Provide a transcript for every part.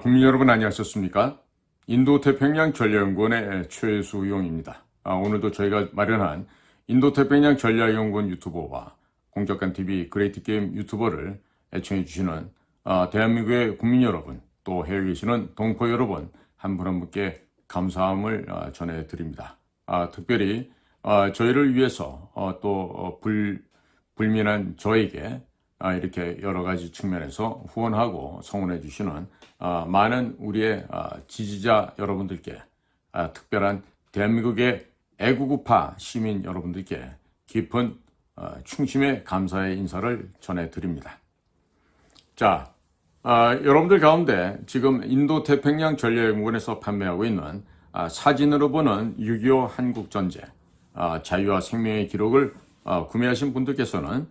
국민 여러분 안녕하셨습니까? 인도태평양 전략연구원의 최수용입니다. 오늘도 저희가 마련한 인도태평양 전략연구원 유튜버와 공적간TV 그레이트게임 유튜버를 애청해 주시는 대한민국의 국민 여러분, 또 해외에 계시는 동포 여러분 한 분 한 분께 감사함을 전해드립니다. 특별히 저희를 위해서 불민한 저에게 이렇게 여러 가지 측면에서 후원하고 성원해 주시는 많은 우리의 지지자 여러분들께, 특별한 대한민국의 애국우파 시민 여러분들께 깊은 충심의 감사의 인사를 전해드립니다. 자, 여러분들 가운데 지금 인도태평양 전략연구원에서 판매하고 있는 사진으로 보는 6.25 한국전쟁, 자유와 생명의 기록을 구매하신 분들께서는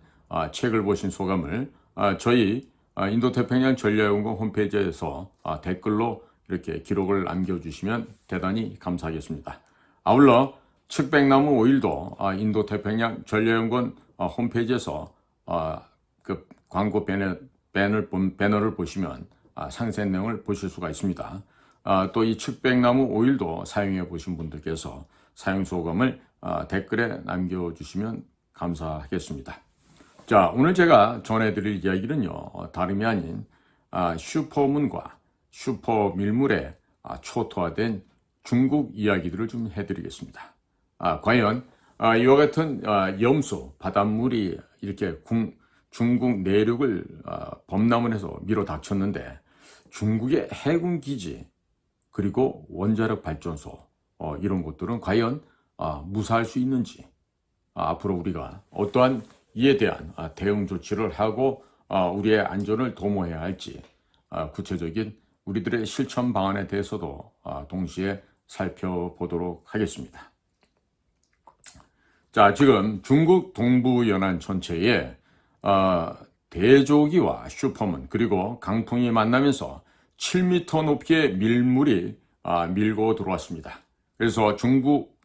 책을 보신 소감을 저희 인도태평양 전략연구원 홈페이지에서 댓글로 이렇게 기록을 남겨주시면 대단히 감사하겠습니다. 아울러 측백나무 오일도 인도태평양 전략연구원 홈페이지에서 그 광고 배너를 보시면 상세 내용을 보실 수가 있습니다. 또 이 측백나무 오일도 사용해 보신 분들께서 사용 소감을 댓글에 남겨주시면 감사하겠습니다. 자, 오늘 제가 전해드릴 이야기는요, 다름이 아닌 슈퍼문과 슈퍼밀물에 초토화된 중국 이야기들을 좀 해드리겠습니다. 과연 이와 같은 염소, 바닷물이 이렇게 중국 내륙을 범람을 해서 밀어닥쳤는데 중국의 해군기지 그리고 원자력 발전소 이런 것들은 과연 무사할 수 있는지, 앞으로 우리가 어떠한 이에 대한 대응 조치를 하고 우리의 안전을 도모해야 할지, 구체적인 우리들의 실천 방안에 대해서도 동시에 살펴보도록 하겠습니다. 자, 지금 중국 동부 연안 전체에 대조기와 슈퍼문 그리고 강풍이 만나면서 7m 높이의 밀물이 밀고 들어왔습니다. 그래서 중국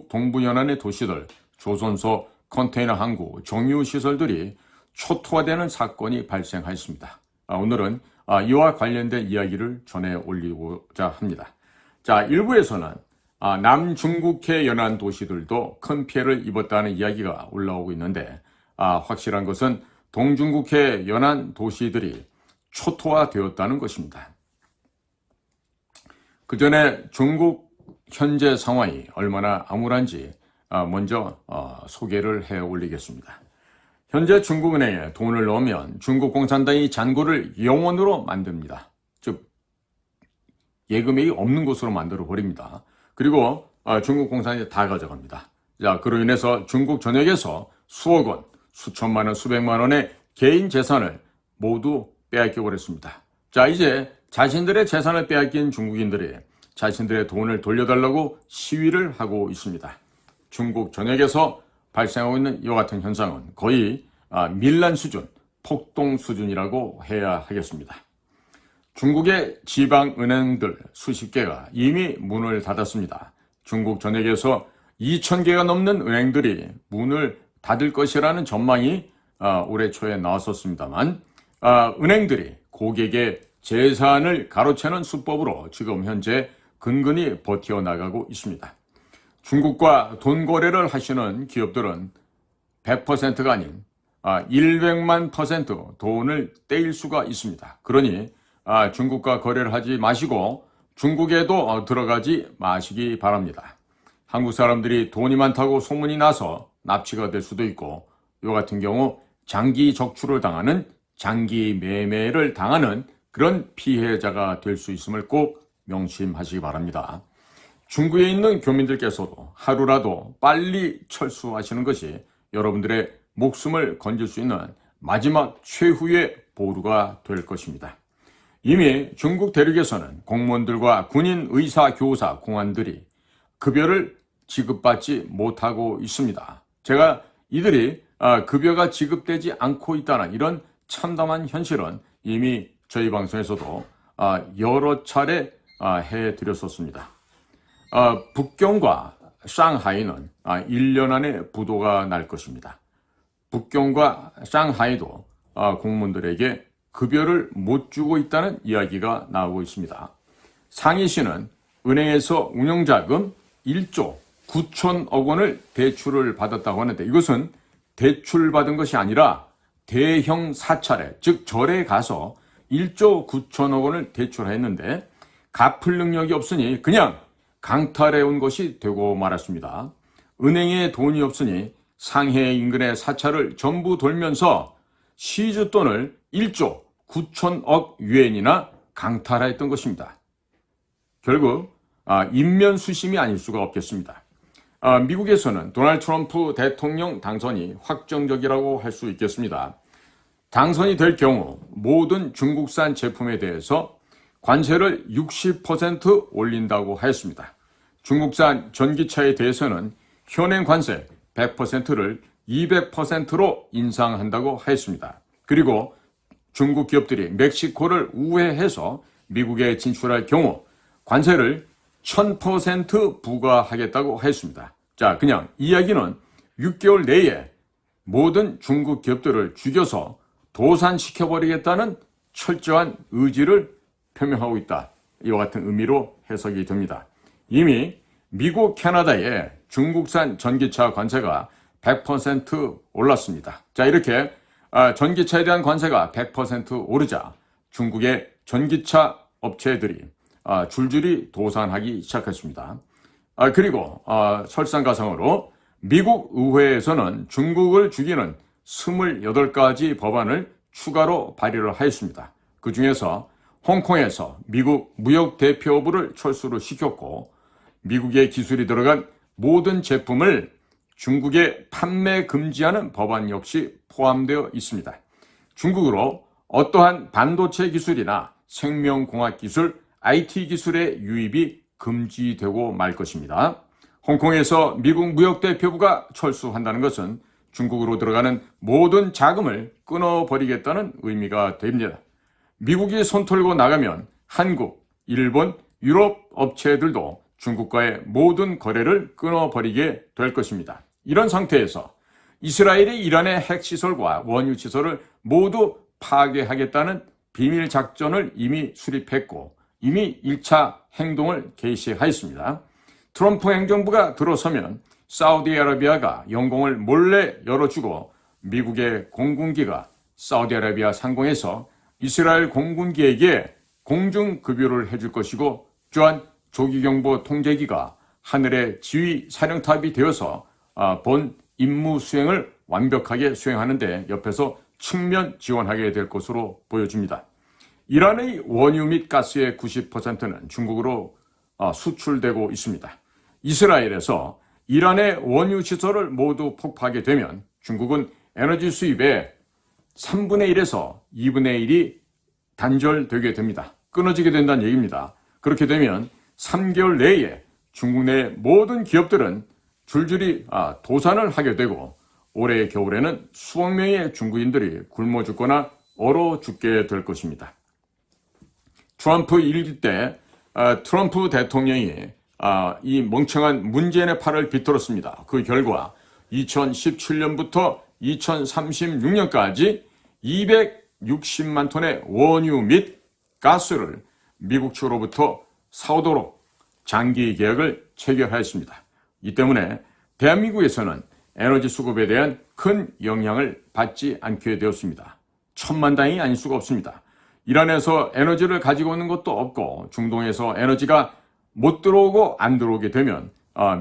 동부 연안의 도시들, 조선소, 컨테이너 항구, 정유 시설들이 초토화되는 사건이 발생하였습니다. 오늘은 이와 관련된 이야기를 전해 올리고자 합니다. 자, 일부에서는 남중국해 연안 도시들도 큰 피해를 입었다는 이야기가 올라오고 있는데, 확실한 것은 동중국해 연안 도시들이 초토화되었다는 것입니다. 그 전에 중국 현재 상황이 얼마나 암울한지 먼저 소개를 해 올리겠습니다. 현재 중국은행에 돈을 넣으면 중국 공산당이 잔고를 영원으로 만듭니다. 즉 예금액이 없는 곳으로 만들어 버립니다. 그리고 중국 공산당이 다 가져갑니다. 자, 그로 인해서 중국 전역에서 수억 원, 수천만 원, 수백만 원의 개인 재산을 모두 빼앗겨 버렸습니다. 자, 이제 자신들의 재산을 빼앗긴 중국인들이 자신들의 돈을 돌려달라고 시위를 하고 있습니다. 중국 전역에서 발생하고 있는 이와 같은 현상은 거의 밀란 수준, 폭동 수준이라고 해야 하겠습니다. 중국의 지방은행들 수십 개가 이미 문을 닫았습니다. 중국 전역에서 2,000개가 넘는 은행들이 문을 닫을 것이라는 전망이 올해 초에 나왔었습니다만, 은행들이 고객의 재산을 가로채는 수법으로 지금 현재 근근히 버텨나가고 있습니다. 중국과 돈 거래를 하시는 기업들은 100%가 아닌 100만 % 돈을 떼일 수가 있습니다. 그러니 중국과 거래를 하지 마시고 중국에도 들어가지 마시기 바랍니다. 한국 사람들이 돈이 많다고 소문이 나서 납치가 될 수도 있고, 이와 같은 경우 장기 적출을 당하는, 장기 매매를 당하는 그런 피해자가 될 수 있음을 꼭 명심하시기 바랍니다. 중국에 있는 교민들께서도 하루라도 빨리 철수하시는 것이 여러분들의 목숨을 건질 수 있는 마지막 최후의 보루가 될 것입니다. 이미 중국 대륙에서는 공무원들과 군인, 의사, 교사, 공안들이 급여를 지급받지 못하고 있습니다. 제가 이들이 급여가 지급되지 않고 있다는 이런 참담한 현실은 이미 저희 방송에서도 여러 차례 해드렸었습니다. 북경과 상하이는 1년 안에 부도가 날 것입니다. 북경과 상하이도 공무원들에게 급여를 못 주고 있다는 이야기가 나오고 있습니다. 상희 씨는 은행에서 운영자금 1조 9천억 원을 대출을 받았다고 하는데 이것은 대출받은 것이 아니라 대형 사찰에, 즉 절에 가서 1조 9천억 원을 대출했는데 갚을 능력이 없으니 그냥 강탈해 온 것이 되고 말았습니다. 은행에 돈이 없으니 상해 인근의 사찰을 전부 돌면서 시주돈을 1조 9천억 유엔이나 강탈했던 것입니다. 결국 인면수심이 아닐 수가 없겠습니다. 미국에서는 도널드 트럼프 대통령 당선이 확정적이라고 할 수 있겠습니다. 당선이 될 경우 모든 중국산 제품에 대해서 관세를 60% 올린다고 하였습니다. 중국산 전기차에 대해서는 현행 관세 100%를 200%로 인상한다고 하였습니다. 그리고 중국 기업들이 멕시코를 우회해서 미국에 진출할 경우 관세를 1000% 부과하겠다고 했습니다. 자, 그냥 이야기는 6개월 내에 모든 중국 기업들을 죽여서 도산시켜버리겠다는 철저한 의지를 표명하고 있다. 이와 같은 의미로 해석이 됩니다. 이미 미국, 캐나다에 중국산 전기차 관세가 100% 올랐습니다. 자, 이렇게 전기차에 대한 관세가 100% 오르자 중국의 전기차 업체들이 줄줄이 도산하기 시작했습니다. 그리고 설상가상으로 미국 의회에서는 중국을 죽이는 28가지 법안을 추가로 발의를 하였습니다. 그 중에서 홍콩에서 미국 무역대표부를 철수를 시켰고 미국의 기술이 들어간 모든 제품을 중국에 판매 금지하는 법안 역시 포함되어 있습니다. 중국으로 어떠한 반도체 기술이나 생명공학 기술, IT 기술의 유입이 금지되고 말 것입니다. 홍콩에서 미국 무역대표부가 철수한다는 것은 중국으로 들어가는 모든 자금을 끊어버리겠다는 의미가 됩니다. 미국이 손털고 나가면 한국, 일본, 유럽 업체들도 중국과의 모든 거래를 끊어버리게 될 것입니다. 이런 상태에서 이스라엘이 이란의 핵시설과 원유시설을 모두 파괴하겠다는 비밀 작전을 이미 수립했고 이미 1차 행동을 개시하였습니다. 트럼프 행정부가 들어서면 사우디아라비아가 영공을 몰래 열어주고 미국의 공군기가 사우디아라비아 상공에서 이스라엘 공군기에게 공중급유를 해줄 것이고 또한 조기경보 통제기가 하늘의 지휘 사령탑이 되어서 본 임무 수행을 완벽하게 수행하는데 옆에서 측면 지원하게 될 것으로 보여집니다. 이란의 원유 및 가스의 90%는 중국으로 수출되고 있습니다. 이스라엘에서 이란의 원유 시설을 모두 폭파하게 되면 중국은 에너지 수입의 3분의 1에서 2분의 1이 단절되게 됩니다. 끊어지게 된다는 얘기입니다. 그렇게 되면 3개월 내에 중국 내 모든 기업들은 줄줄이 도산을 하게 되고 올해 겨울에는 수억 명의 중국인들이 굶어 죽거나 얼어 죽게 될 것입니다. 트럼프 일기 때 트럼프 대통령이 이 멍청한 문재인의 팔을 비틀었습니다. 그 결과 2017년부터 2036년까지 260만 톤의 원유 및 가스를 미국 측으로부터 사오도록 장기 계약을 체결하였습니다. 이 때문에 대한민국에서는 에너지 수급에 대한 큰 영향을 받지 않게 되었습니다. 천만다행이 아닐 수가 없습니다. 이란에서 에너지를 가지고 오는 것도 없고 중동에서 에너지가 못 들어오고 안 들어오게 되면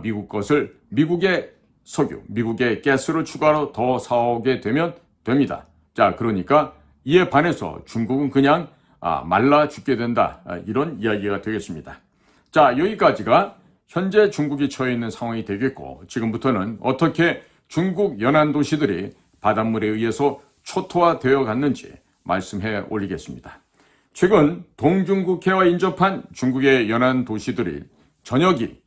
미국 것을 미국의 석유, 미국의 가스를 추가로 더 사오게 되면 됩니다. 자, 그러니까 이에 반해서 중국은 그냥 말라 죽게 된다. 이런 이야기가 되겠습니다. 자, 여기까지가 현재 중국이 처해 있는 상황이 되겠고 지금부터는 어떻게 중국 연안 도시들이 바닷물에 의해서 초토화되어 갔는지 말씀해 올리겠습니다. 최근 동중국해와 인접한 중국의 연안 도시들이 전역이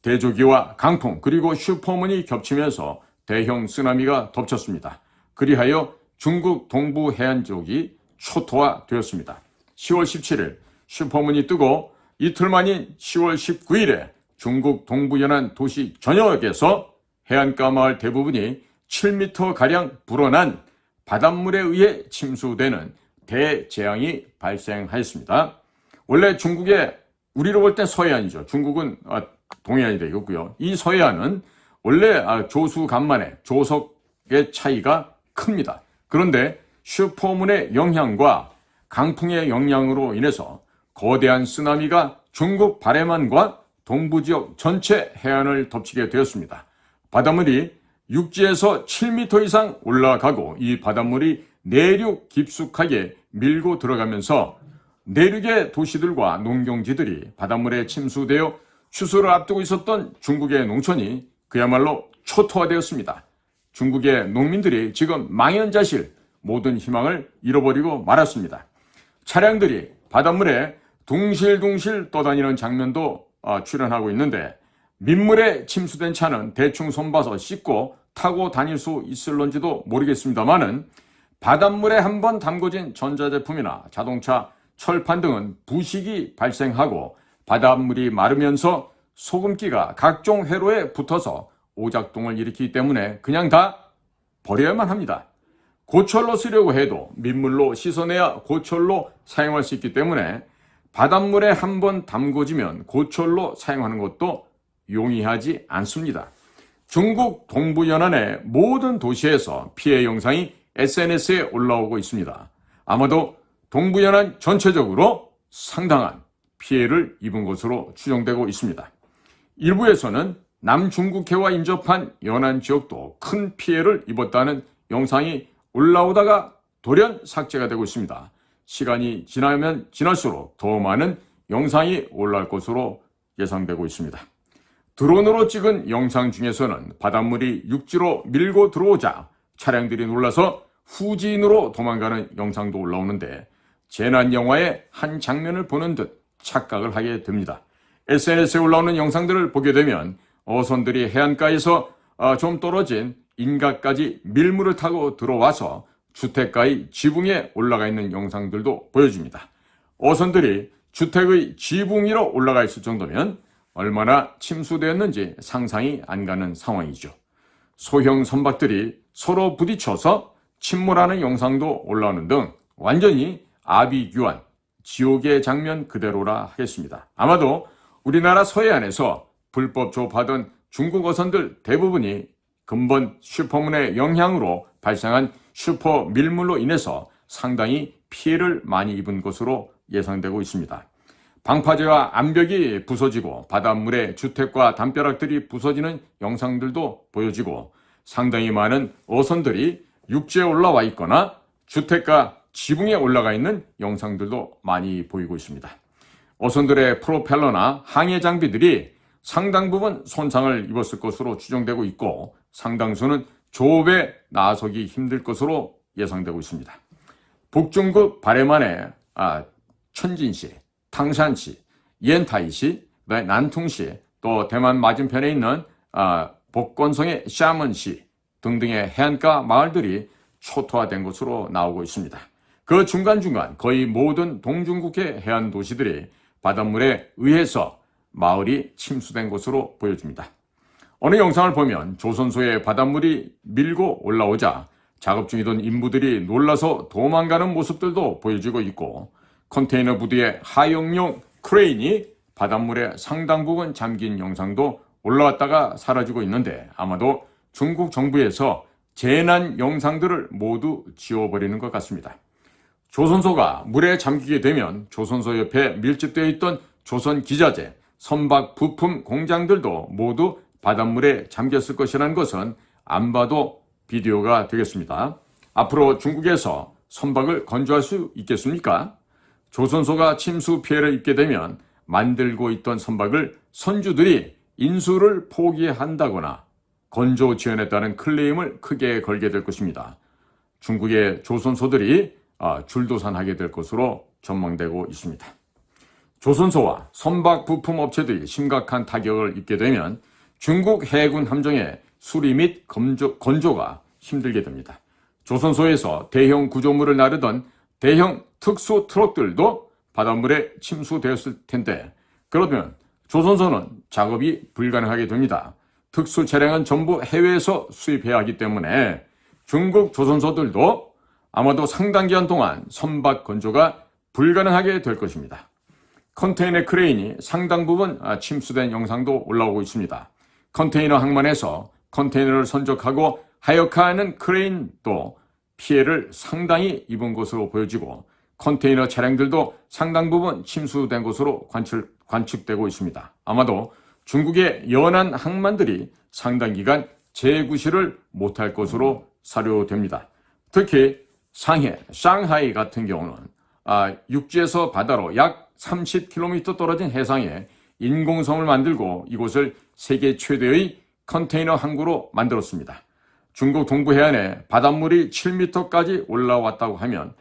대조기와 강풍 그리고 슈퍼문이 겹치면서 대형 쓰나미가 덮쳤습니다. 그리하여 중국 동부 해안 지역이 초토화되었습니다. 10월 17일 슈퍼문이 뜨고 이틀 만인 10월 19일에 중국 동부 연안 도시 전역에서 해안가 마을 대부분이 7m가량 불어난 바닷물에 의해 침수되는 대재앙이 발생하였습니다. 원래 중국의 우리로 볼 땐 서해안이죠. 중국은 동해안이 되겠고요. 이 서해안은 원래 조수간만의 조석의 차이가 큽니다. 그런데 슈퍼문의 영향과 강풍의 영향으로 인해서 거대한 쓰나미가 중국 바레만과 동부지역 전체 해안을 덮치게 되었습니다. 바닷물이 육지에서 7m 이상 올라가고 이 바닷물이 내륙 깊숙하게 밀고 들어가면서 내륙의 도시들과 농경지들이 바닷물에 침수되어 추수를 앞두고 있었던 중국의 농촌이 그야말로 초토화되었습니다. 중국의 농민들이 지금 망연자실 모든 희망을 잃어버리고 말았습니다. 차량들이 바닷물에 둥실둥실 떠다니는 장면도 출연하고 있는데 민물에 침수된 차는 대충 손봐서 씻고 타고 다닐 수 있을런지도 모르겠습니다만은 바닷물에 한번 담궈진 전자제품이나 자동차, 철판 등은 부식이 발생하고 바닷물이 마르면서 소금기가 각종 회로에 붙어서 오작동을 일으키기 때문에 그냥 다 버려야만 합니다. 고철로 쓰려고 해도 민물로 씻어내야 고철로 사용할 수 있기 때문에 바닷물에 한번 담궈지면 고철로 사용하는 것도 용이하지 않습니다. 중국 동부 연안의 모든 도시에서 피해 영상이 SNS에 올라오고 있습니다. 아마도 동부 연안 전체적으로 상당한 피해를 입은 것으로 추정되고 있습니다. 일부에서는 남중국해와 인접한 연안 지역도 큰 피해를 입었다는 영상이 올라오다가 돌연 삭제가 되고 있습니다. 시간이 지나면 지날수록 더 많은 영상이 올라올 것으로 예상되고 있습니다. 드론으로 찍은 영상 중에서는 바닷물이 육지로 밀고 들어오자 차량들이 놀라서 후진으로 도망가는 영상도 올라오는데 재난 영화의 한 장면을 보는 듯 착각을 하게 됩니다. SNS에 올라오는 영상들을 보게 되면 어선들이 해안가에서 좀 떨어진 인가까지 밀물을 타고 들어와서 주택가의 지붕에 올라가 있는 영상들도 보여줍니다. 어선들이 주택의 지붕 위로 올라가 있을 정도면 얼마나 침수되었는지 상상이 안 가는 상황이죠. 소형 선박들이 서로 부딪혀서 침몰하는 영상도 올라오는 등 완전히 아비규환, 지옥의 장면 그대로라 하겠습니다. 아마도 우리나라 서해안에서 불법 조업하던 중국 어선들 대부분이 근본 슈퍼문의 영향으로 발생한 슈퍼 밀물로 인해서 상당히 피해를 많이 입은 것으로 예상되고 있습니다. 방파제와 암벽이 부서지고 바닷물에 주택과 담벼락들이 부서지는 영상들도 보여지고 상당히 많은 어선들이 육지에 올라와 있거나 주택가 지붕에 올라가 있는 영상들도 많이 보이고 있습니다. 어선들의 프로펠러나 항해 장비들이 상당 부분 손상을 입었을 것으로 추정되고 있고 상당수는 조업에 나서기 힘들 것으로 예상되고 있습니다. 북중국 바레만의 천진시, 탕산시, 옌타이시, 난퉁시, 또 대만 맞은편에 있는 복건성의 샤먼시 등등의 해안가 마을들이 초토화된 것으로 나오고 있습니다. 그 중간중간 거의 모든 동중국해 해안 도시들이 바닷물에 의해서 마을이 침수된 것으로 보여집니다. 어느 영상을 보면 조선소에 바닷물이 밀고 올라오자 작업 중이던 인부들이 놀라서 도망가는 모습들도 보여지고 있고 컨테이너 부두의 하용용 크레인이 바닷물에 상당 부분 잠긴 영상도 올라왔다가 사라지고 있는데 아마도 중국 정부에서 재난 영상들을 모두 지워버리는 것 같습니다. 조선소가 물에 잠기게 되면 조선소 옆에 밀집되어 있던 조선 기자재, 선박 부품 공장들도 모두 바닷물에 잠겼을 것이라는 것은 안 봐도 비디오가 되겠습니다. 앞으로 중국에서 선박을 건조할 수 있겠습니까? 조선소가 침수 피해를 입게 되면 만들고 있던 선박을 선주들이 인수를 포기한다거나 건조 지연했다는 클레임을 크게 걸게 될 것입니다. 중국의 조선소들이 줄도산하게 될 것으로 전망되고 있습니다. 조선소와 선박 부품 업체들이 심각한 타격을 입게 되면 중국 해군 함정의 수리 및 건조가 힘들게 됩니다. 조선소에서 대형 구조물을 나르던 대형 특수 트럭들도 바닷물에 침수되었을 텐데 그러면 조선소는 작업이 불가능하게 됩니다. 특수 차량은 전부 해외에서 수입해야 하기 때문에 중국 조선소들도 아마도 상당 기간 동안 선박 건조가 불가능하게 될 것입니다. 컨테이너 크레인이 상당 부분 침수된 영상도 올라오고 있습니다. 컨테이너 항만에서 컨테이너를 선적하고 하역하는 크레인도 피해를 상당히 입은 것으로 보여지고 컨테이너 차량들도 상당 부분 침수된 것으로 관측되고 있습니다. 아마도 중국의 연안 항만들이 상당 기간 재구시를 못할 것으로 사료됩니다. 특히 샹하이 같은 경우는 육지에서 바다로 약 30km 떨어진 해상에 인공섬을 만들고 이곳을 세계 최대의 컨테이너 항구로 만들었습니다. 중국 동부 해안에 바닷물이 7m까지 올라왔다고 하면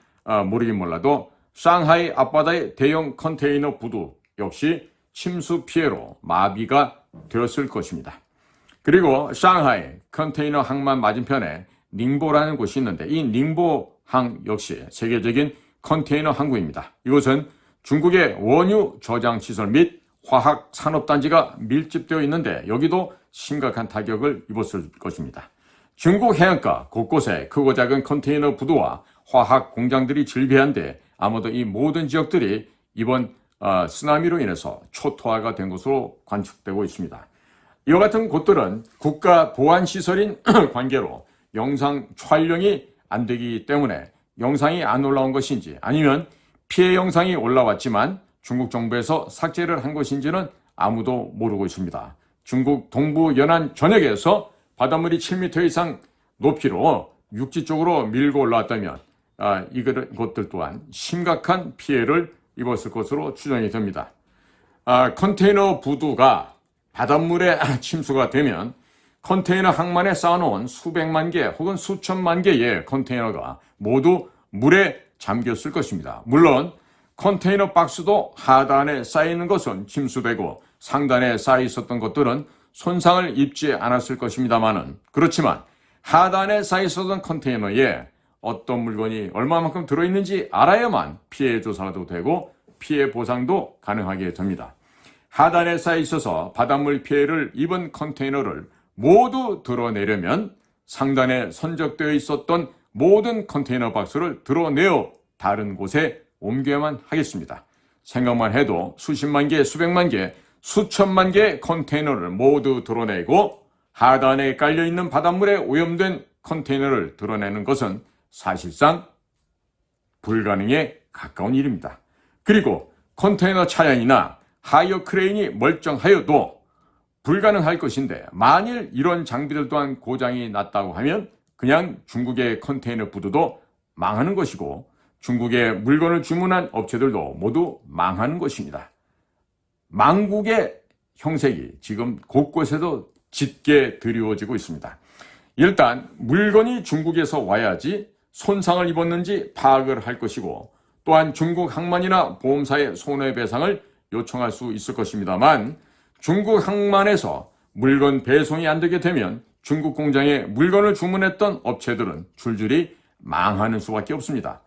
모르긴 몰라도 샹하이 앞바다의 대형 컨테이너 부두 역시 침수 피해로 마비가 되었을 것입니다. 그리고 샹하이 컨테이너 항만 맞은편에 닝보라는 곳이 있는데 이 닝보항 역시 세계적인 컨테이너 항구입니다. 이곳은 중국의 원유 저장 시설 및 화학 산업단지가 밀집되어 있는데 여기도 심각한 타격을 입었을 것입니다. 중국 해안가 곳곳에 크고 작은 컨테이너 부두와 화학 공장들이 즐비한데 아마도 이 모든 지역들이 이번 쓰나미로 인해서 초토화가 된 것으로 관측되고 있습니다. 이와 같은 곳들은 국가 보안 시설인 관계로 영상 촬영이 안 되기 때문에 영상이 안 올라온 것인지 아니면 피해 영상이 올라왔지만 중국 정부에서 삭제를 한 것인지는 아무도 모르고 있습니다. 중국 동부 연안 전역에서 바닷물이 7m 이상 높이로 육지 쪽으로 밀고 올라왔다면 이것들 또한 심각한 피해를 입었을 것으로 추정이 됩니다. 컨테이너 부두가 바닷물에 침수가 되면 컨테이너 항만에 쌓아놓은 수백만 개 혹은 수천만 개의 컨테이너가 모두 물에 잠겼을 것입니다. 물론 컨테이너 박스도 하단에 쌓여있는 것은 침수되고 상단에 쌓여 있었던 것들은 손상을 입지 않았을 것입니다만은 그렇지만 하단에 쌓여 있었던 컨테이너에 어떤 물건이 얼마만큼 들어있는지 알아야만 피해 조사도 되고 피해 보상도 가능하게 됩니다. 하단에 쌓여 있어서 바닷물 피해를 입은 컨테이너를 모두 드러내려면 상단에 선적되어 있었던 모든 컨테이너 박스를 드러내어 다른 곳에 옮겨야만 하겠습니다. 생각만 해도 수십만 개, 수백만 개, 수천만 개의 컨테이너를 모두 드러내고 하단에 깔려있는 바닷물에 오염된 컨테이너를 드러내는 것은 사실상 불가능에 가까운 일입니다. 그리고 컨테이너 차량이나 하이어 크레인이 멀쩡하여도 불가능할 것인데 만일 이런 장비들 또한 고장이 났다고 하면 그냥 중국의 컨테이너 부두도 망하는 것이고 중국에 물건을 주문한 업체들도 모두 망하는 것입니다. 망국의 형색이 지금 곳곳에도 짙게 드리워지고 있습니다. 일단 물건이 중국에서 와야지 손상을 입었는지 파악을 할 것이고 또한 중국 항만이나 보험사의 손해배상을 요청할 수 있을 것입니다만 중국 항만에서 물건 배송이 안 되게 되면 중국 공장에 물건을 주문했던 업체들은 줄줄이 망하는 수밖에 없습니다.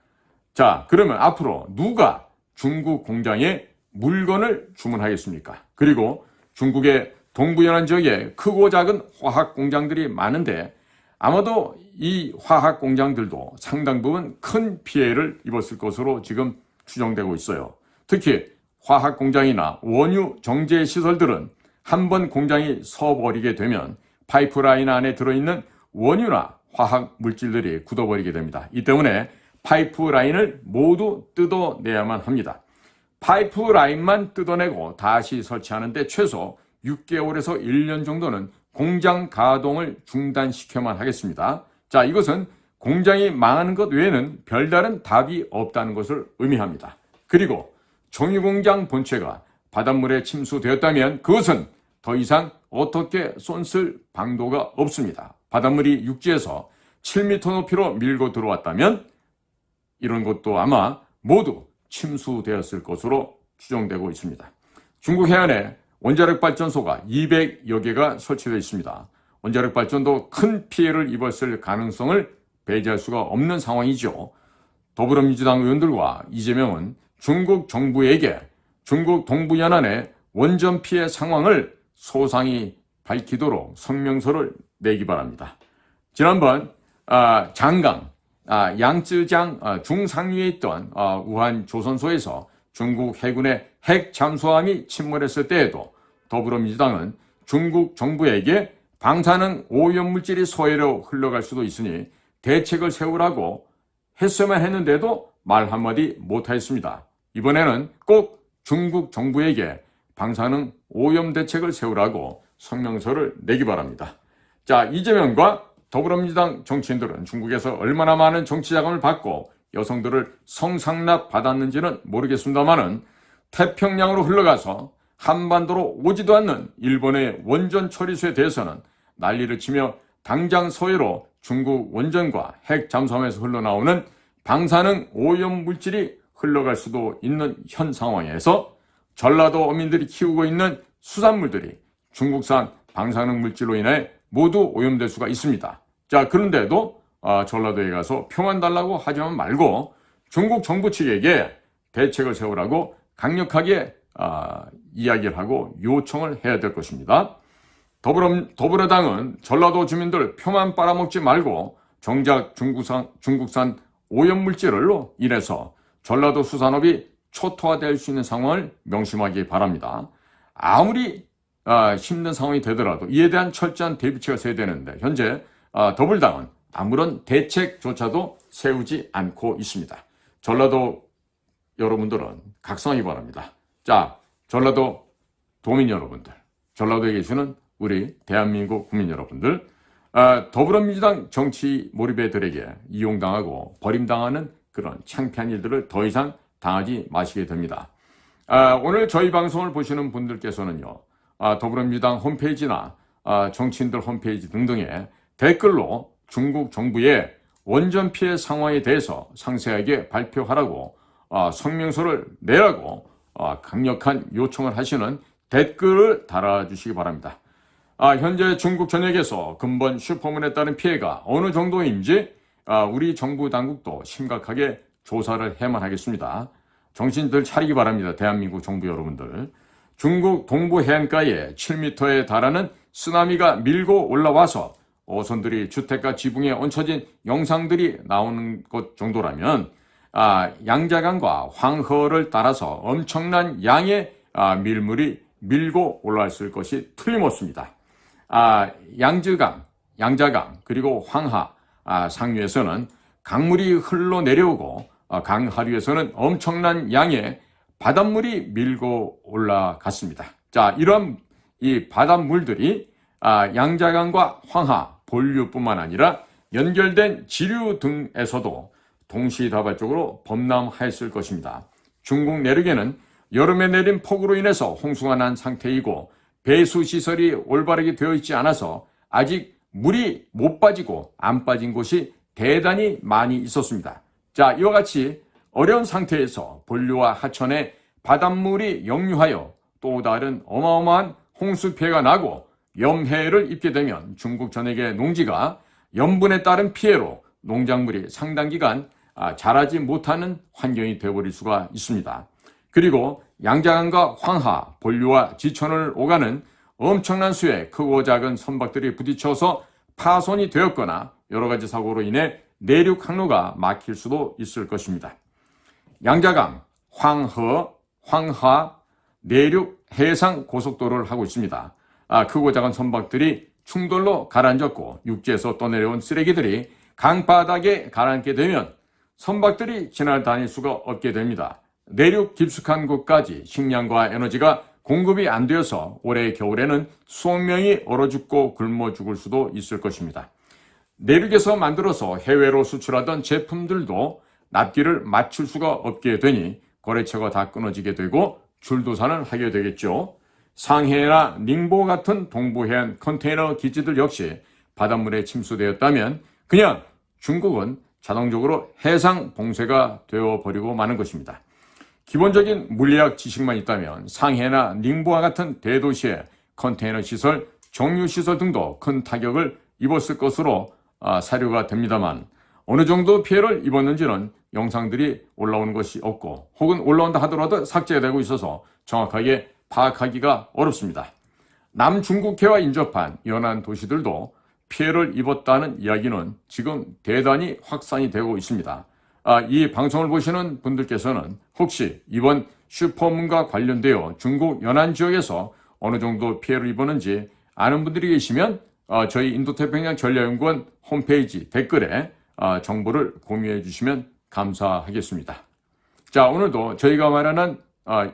자, 그러면 앞으로 누가 중국 공장에 물건을 주문하겠습니까? 그리고 중국의 동부연안 지역에 크고 작은 화학 공장들이 많은데 아마도 이 화학 공장들도 상당 부분 큰 피해를 입었을 것으로 지금 추정되고 있어요. 특히 화학 공장이나 원유 정제 시설들은 한번 공장이 서버리게 되면 파이프라인 안에 들어있는 원유나 화학 물질들이 굳어버리게 됩니다. 이 때문에 파이프라인을 모두 뜯어내야만 합니다. 파이프라인만 뜯어내고 다시 설치하는데 최소 6개월에서 1년 정도는 공장 가동을 중단시켜만 하겠습니다. 자, 이것은 공장이 망하는 것 외에는 별다른 답이 없다는 것을 의미합니다. 그리고 종이공장 본체가 바닷물에 침수되었다면 그것은 더 이상 어떻게 쏜쓸 방도가 없습니다. 바닷물이 육지에서 7m 높이로 밀고 들어왔다면 이런 것도 아마 모두 침수되었을 것으로 추정되고 있습니다. 중국 해안에 원자력 발전소가 200여 개가 설치되어 있습니다. 원자력 발전도 큰 피해를 입었을 가능성을 배제할 수가 없는 상황이죠. 더불어민주당 의원들과 이재명은 중국 정부에게 중국 동부 연안의 원전 피해 상황을 소상히 밝히도록 성명서를 내기 바랍니다. 지난번 장강 양쯔장 중상류에 있던 우한 조선소에서 중국 해군의 핵 잠수함이 침몰했을 때에도 더불어민주당은 중국 정부에게 방사능 오염물질이 서해로 흘러갈 수도 있으니 대책을 세우라고 했어야만 했는데도 말 한마디 못하였습니다. 이번에는 꼭 중국 정부에게 방사능 오염 대책을 세우라고 성명서를 내기 바랍니다. 자, 이재명과 더불어민주당 정치인들은 중국에서 얼마나 많은 정치 자금을 받고 여성들을 성상납 받았는지는 모르겠습니다만은 태평양으로 흘러가서 한반도로 오지도 않는 일본의 원전 처리수에 대해서는 난리를 치며 당장 서해로 중국 원전과 핵 잠수함에서 흘러나오는 방사능 오염 물질이 흘러갈 수도 있는 현 상황에서 전라도 어민들이 키우고 있는 수산물들이 중국산 방사능 물질로 인해 모두 오염될 수가 있습니다. 자, 그런데도 전라도에 가서 표만 달라고 하지만 말고 중국 정부 측에게 대책을 세우라고 강력하게 이야기를 하고 요청을 해야 될 것입니다. 더불어당은 전라도 주민들 표만 빨아먹지 말고 정작 중국산 오염물질로 인해서 전라도 수산업이 초토화될 수 있는 상황을 명심하기 바랍니다. 아무리 힘든 상황이 되더라도 이에 대한 철저한 대비책을 세워야 되는데 현재 더불당은 아무런 대책조차도 세우지 않고 있습니다. 전라도 여러분들은 각성하기 바랍니다. 자, 전라도 도민 여러분들, 전라도에 계시는 우리 대한민국 국민 여러분들, 더불어민주당 정치 몰입애들에게 이용당하고 버림당하는 그런 창피한 일들을 더 이상 당하지 마시게 됩니다. 오늘 저희 방송을 보시는 분들께서는요, 더불어민주당 홈페이지나 정치인들 홈페이지 등등에 댓글로 중국 정부의 원전 피해 상황에 대해서 상세하게 발표하라고 성명서를 내라고 강력한 요청을 하시는 댓글을 달아주시기 바랍니다. 현재 중국 전역에서 근본 슈퍼문에 따른 피해가 어느 정도인지 우리 정부 당국도 심각하게 조사를 해야만 하겠습니다. 정신들 차리기 바랍니다. 대한민국 정부 여러분들. 중국 동부 해안가에 7m에 달하는 쓰나미가 밀고 올라와서 어선들이 주택가 지붕에 얹혀진 영상들이 나오는 것 정도라면 양자강과 황허를 따라서 엄청난 양의 밀물이 밀고 올라왔을 것이 틀림없습니다. 양자강 그리고 황하 상류에서는 강물이 흘러내려오고 강 하류에서는 엄청난 양의 바닷물이 밀고 올라갔습니다. 자, 이런 이 바닷물들이 양자강과 황하, 본류뿐만 아니라 연결된 지류 등에서도 동시다발적으로 범람하였을 것입니다. 중국 내륙에는 여름에 내린 폭우로 인해서 홍수가 난 상태이고 배수시설이 올바르게 되어 있지 않아서 아직 물이 못 빠지고 안 빠진 곳이 대단히 많이 있었습니다. 자, 이와 같이 어려운 상태에서 본류와 하천에 바닷물이 역류하여 또 다른 어마어마한 홍수 피해가 나고 염해를 입게 되면 중국 전역의 농지가 염분에 따른 피해로 농작물이 상당 기간 자라지 못하는 환경이 되어버릴 수가 있습니다. 그리고 양자강과 황하, 본류와 지천을 오가는 엄청난 수의 크고 작은 선박들이 부딪혀서 파손이 되었거나 여러 가지 사고로 인해 내륙 항로가 막힐 수도 있을 것입니다. 양자강, 황하, 내륙 해상 고속도로를 하고 있습니다. 크고 작은 선박들이 충돌로 가라앉았고 육지에서 떠내려온 쓰레기들이 강바닥에 가라앉게 되면 선박들이 지나다닐 수가 없게 됩니다. 내륙 깊숙한 곳까지 식량과 에너지가 공급이 안 되어서 올해 겨울에는 수억 명이 얼어 죽고 굶어 죽을 수도 있을 것입니다. 내륙에서 만들어서 해외로 수출하던 제품들도 납기를 맞출 수가 없게 되니 거래처가 다 끊어지게 되고 줄도산을 하게 되겠죠. 상해나 닝보 같은 동부해안 컨테이너 기지들 역시 바닷물에 침수되었다면 그냥 중국은 자동적으로 해상 봉쇄가 되어버리고 마는 것입니다. 기본적인 물리학 지식만 있다면 상해나 닝보와 같은 대도시의 컨테이너 시설, 정유 시설 등도 큰 타격을 입었을 것으로 사료가 됩니다만 어느 정도 피해를 입었는지는 영상들이 올라오는 것이 없고 혹은 올라온다 하더라도 삭제가 되고 있어서 정확하게 파악하기가 어렵습니다. 남중국해와 인접한 연안 도시들도 피해를 입었다는 이야기는 지금 대단히 확산이 되고 있습니다. 이 방송을 보시는 분들께서는 혹시 이번 슈퍼문과 관련되어 중국 연안 지역에서 어느 정도 피해를 입었는지 아는 분들이 계시면 저희 인도태평양 전략연구원 홈페이지 댓글에 정보를 공유해 주시면 감사하겠습니다. 자, 오늘도 저희가 마련한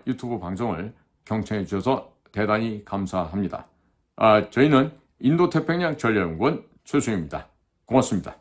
유튜브 방송을 경청해 주셔서 대단히 감사합니다. 저희는 인도태평양 전략연구원 최수영입니다. 고맙습니다.